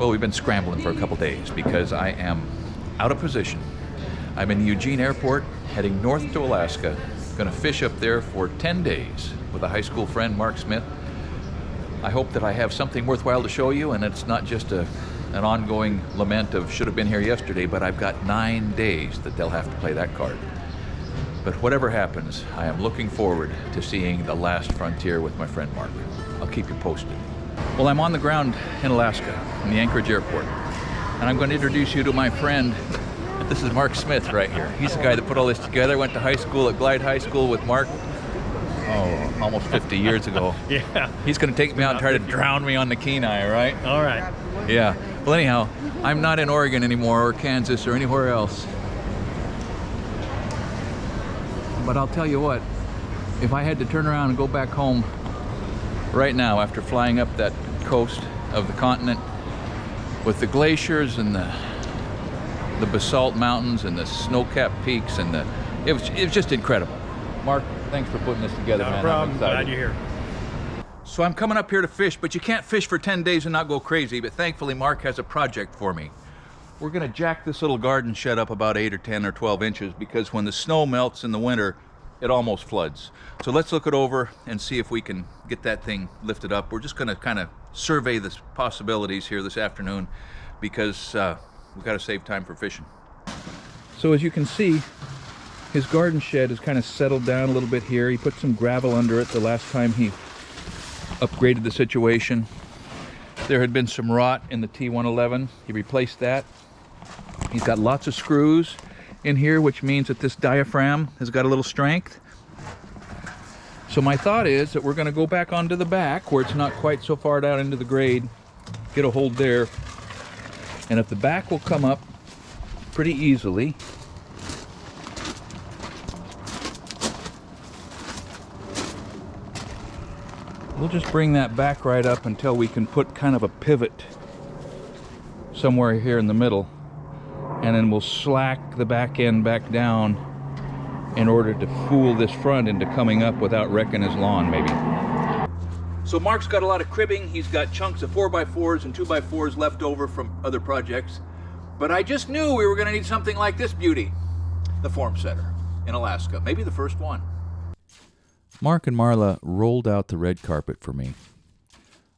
Well, we've been scrambling for a couple days because I am out of position. I'm in Eugene Airport, heading north to Alaska. Going to fish up there for 10 days with a high school friend, Mark Smith. I hope that I have something worthwhile to show you, and it's not just an ongoing lament of should have been here yesterday, but I've got 9 days that they'll have to play that card. But whatever happens, I am looking forward to seeing the last frontier with my friend Mark. I'll keep you posted. Well, I'm on the ground in Alaska, in the Anchorage Airport, and I'm going to introduce you to my friend. This is Mark Smith right here. He's the guy that put all this together. Went to high school at Glide High School with Mark, almost 50 years ago. Yeah. He's going to take me out and try to drown me on the Kenai, right? All right. Yeah. Well, anyhow, I'm not in Oregon anymore, or Kansas, or anywhere else. But I'll tell you what, if I had to turn around and go back home right now after flying up that coast of the continent with the glaciers and the basalt mountains and the snow-capped peaks and it was just incredible. Mark, thanks for putting this together, man. No problem. Glad you're here. So I'm coming up here to fish, but you can't fish for 10 days and not go crazy, but thankfully Mark has a project for me. We're gonna jack this little garden shed up about 8 or 10 or 12 inches because when the snow melts in the winter, it almost floods. So let's look it over and see if we can get that thing lifted up. We're just gonna kind of survey the possibilities here this afternoon because we've got to save time for fishing. So as you can see, his garden shed has kind of settled down a little bit here. He put some gravel under it the last time he upgraded the situation. There had been some rot in the T111. He replaced that. He's got lots of screws in here, which means that this diaphragm has got a little strength. So my thought is that we're going to go back onto the back where it's not quite so far down into the grade, get a hold there, and if the back will come up pretty easily, we'll just bring that back right up until we can put kind of a pivot somewhere here in the middle, and then we'll slack the back end back down in order to fool this front into coming up without wrecking his lawn, maybe. So Mark's got a lot of cribbing. He's got chunks of 4x4s and 2x4s left over from other projects. But I just knew we were going to need something like this beauty, the form setter in Alaska, maybe the first one. Mark and Marla rolled out the red carpet for me.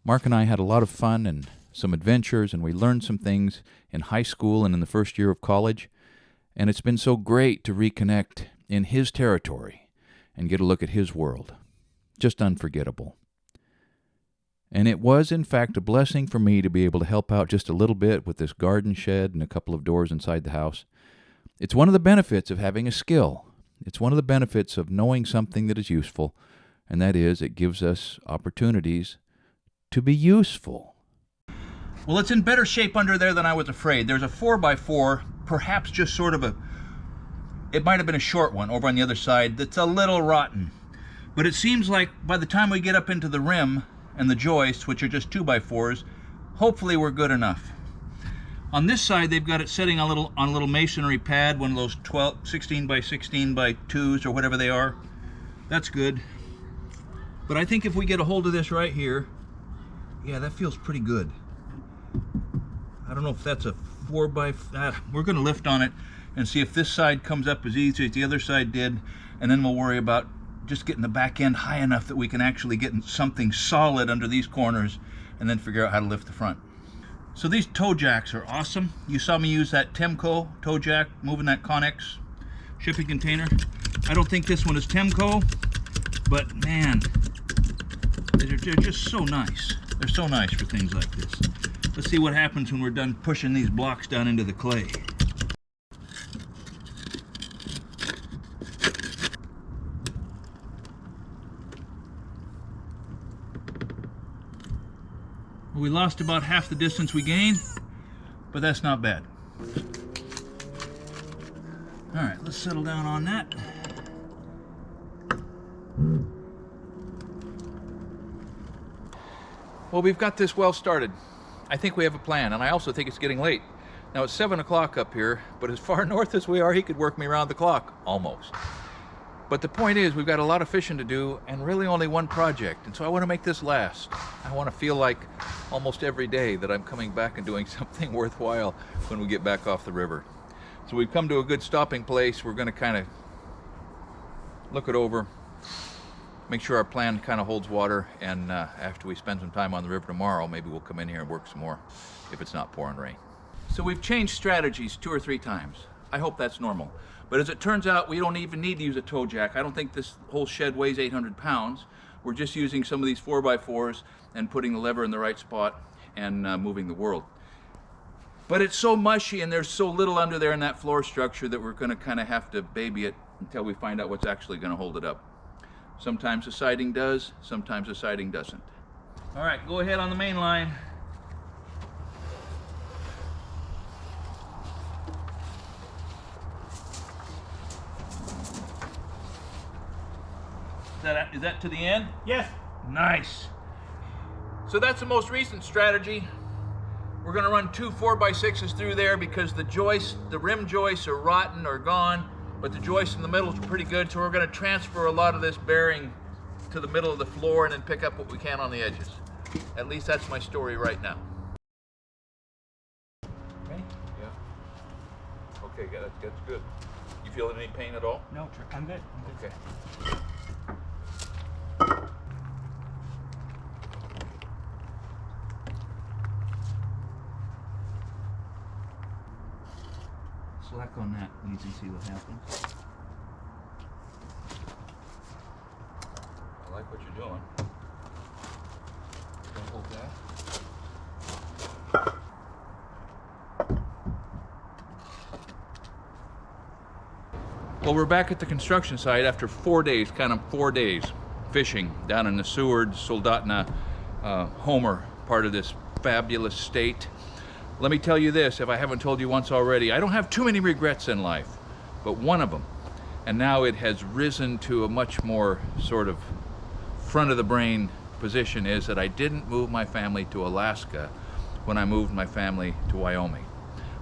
Mark and I had a lot of fun and some adventures, and we learned some things in high school and in the first year of college. And it's been so great to reconnect in his territory and get a look at his world. Just unforgettable. And it was, in fact, a blessing for me to be able to help out just a little bit with this garden shed and a couple of doors inside the house. It's one of the benefits of having a skill. It's one of the benefits of knowing something that is useful, and that is it gives us opportunities to be useful. Well, it's in better shape under there than I was afraid. There's a 4x4, perhaps just sort of it might have been a short one over on the other side that's a little rotten. But it seems like by the time we get up into the rim and the joists, which are just 2x4s, hopefully we're good enough. On this side, they've got it setting on a little masonry pad, one of those 16 by 16 by 2s or whatever they are. That's good. But I think if we get a hold of this right here, yeah, that feels pretty good. I don't know if that's a 4x. We're going to lift on it and see if this side comes up as easy as the other side did, and then we'll worry about just getting the back end high enough that we can actually get something solid under these corners and then figure out how to lift the front. So these toe jacks are awesome. You saw me use that Temco toe jack, moving that Connex shipping container. I don't think this one is Temco, but man, they're just so nice. They're so nice for things like this. Let's see what happens when we're done pushing these blocks down into the clay. We lost about half the distance we gained, but that's not bad. All right, let's settle down on that. Well, we've got this well started. I think we have a plan, and I also think it's getting late. Now it's 7 o'clock up here, but as far north as we are, he could work me around the clock, almost. But the point is, we've got a lot of fishing to do and really only one project. And so I want to make this last. I want to feel like almost every day that I'm coming back and doing something worthwhile when we get back off the river. So we've come to a good stopping place. We're going to kind of look it over, make sure our plan kind of holds water, and after we spend some time on the river tomorrow, maybe we'll come in here and work some more if it's not pouring rain. So we've changed strategies 2 or 3 times. I hope that's normal. But as it turns out, we don't even need to use a tow jack. I don't think this whole shed weighs 800 pounds. We're just using some of these 4x4s and putting the lever in the right spot and moving the world. But it's so mushy and there's so little under there in that floor structure that we're gonna kind of have to baby it until we find out what's actually gonna hold it up. Sometimes the siding does, sometimes the siding doesn't. All right, go ahead on the main line. Is that to the end? Yes. Nice. So that's the most recent strategy. We're going to run 2 4x6s through there because the rim joists are rotten or gone, but the joists in the middle are pretty good. So we're going to transfer a lot of this bearing to the middle of the floor and then pick up what we can on the edges. At least that's my story right now. Okay? Yeah. Okay, that's good. You feeling any pain at all? No, I'm good. Okay. Slack on that and you can see what happens. I like what you're doing. Don't hold that. Well, we're back at the construction site after 4 days, kind of 4 days, fishing down in the Seward, Soldotna, Homer part of this fabulous state. Let me tell you this, if I haven't told you once already, I don't have too many regrets in life, but one of them, and now it has risen to a much more sort of front of the brain position, is that I didn't move my family to Alaska when I moved my family to Wyoming.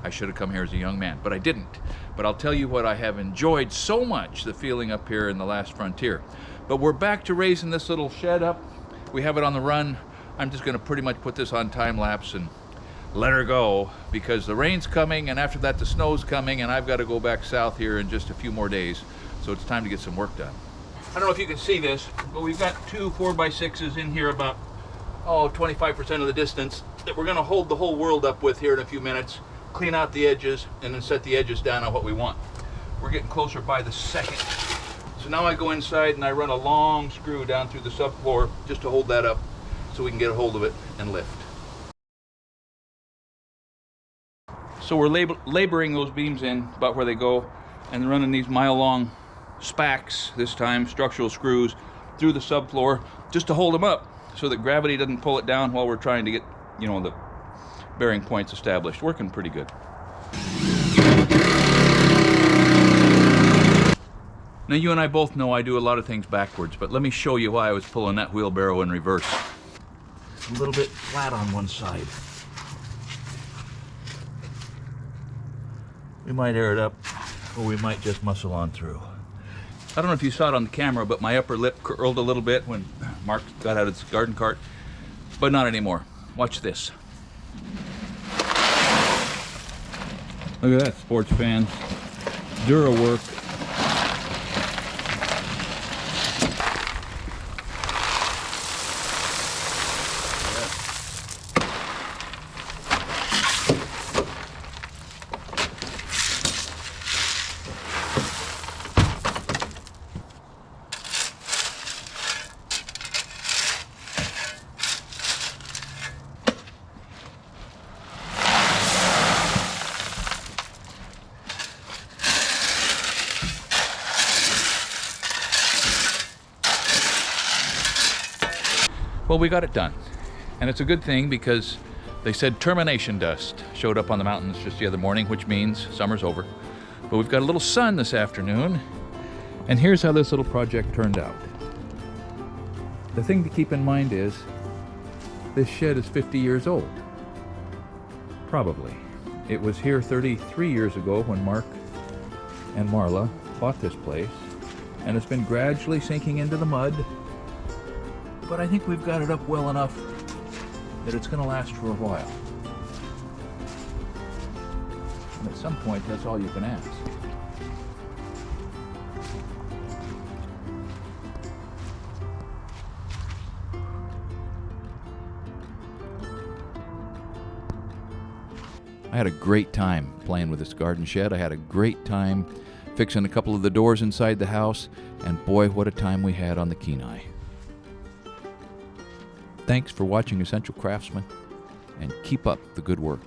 I should have come here as a young man, but I didn't. But I'll tell you what, I have enjoyed so much the feeling up here in the last frontier. But we're back to raising this little shed up. We have it on the run. I'm just gonna pretty much put this on time lapse and let her go because the rain's coming and after that the snow's coming and I've got to go back south here in just a few more days. So it's time to get some work done. I don't know if you can see this, but we've got 2 4x6s in here about 25% of the distance that we're going to hold the whole world up with here in a few minutes, clean out the edges and then set the edges down on what we want. We're getting closer by the second. So now I go inside and I run a long screw down through the subfloor just to hold that up so we can get a hold of it and lift. So we're laboring those beams in about where they go and running these mile-long spacks, this time structural screws, through the subfloor just to hold them up so that gravity doesn't pull it down while we're trying to get, you know, the bearing points established. Working pretty good. Now you and I both know I do a lot of things backwards, but let me show you why I was pulling that wheelbarrow in reverse. A little bit flat on one side. We might air it up, or we might just muscle on through. I don't know if you saw it on the camera, but my upper lip curled a little bit when Mark got out of his garden cart, but not anymore. Watch this. Look at that, sports fans. Dura work. Well, we got it done. And it's a good thing because they said termination dust showed up on the mountains just the other morning, which means summer's over. But we've got a little sun this afternoon. And here's how this little project turned out. The thing to keep in mind is this shed is 50 years old. Probably. It was here 33 years ago when Mark and Marla bought this place. and it's been gradually sinking into the mud. But I think we've got it up well enough that it's going to last for a while. And at some point, that's all you can ask. I had a great time playing with this garden shed. I had a great time fixing a couple of the doors inside the house, and boy, what a time we had on the Kenai. Thanks for watching Essential Craftsman, and keep up the good work.